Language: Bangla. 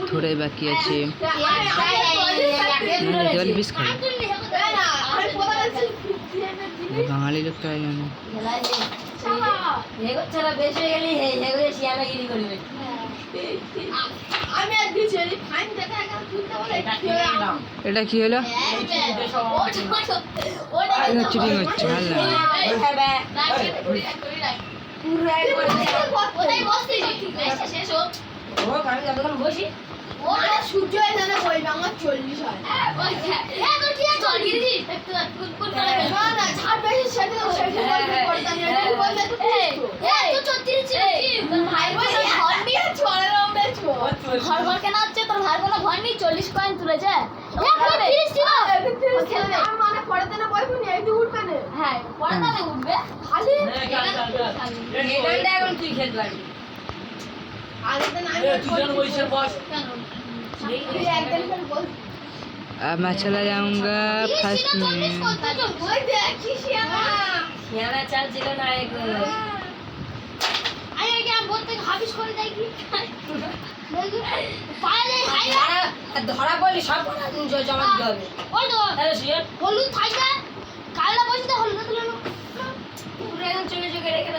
থোড়াই বাকি আছে। জল বিষ খাবে বাঙালি লোক তো জানে। এটা কি হলো? চিটিং হচ্ছে সূর্য এখানে বলবে আমার 40 হয়। $40 কয়েন তুলেছে। হ্যাঁ পড়াতে উঠবে খালি এখন তুই খেলতে পারবি। अब मैं चला जाऊंगा फर्स्ट में। चल जिलो ना एक আরে কি আমি বলতে হাবিস করে দেই কি পারে ধরা পড়লে সব জমা দিতে হবে। ওই তো তাহলে হলুদ থাকবে কালটা বসে হলুদ তুলে পুরো একদম চলে রেখে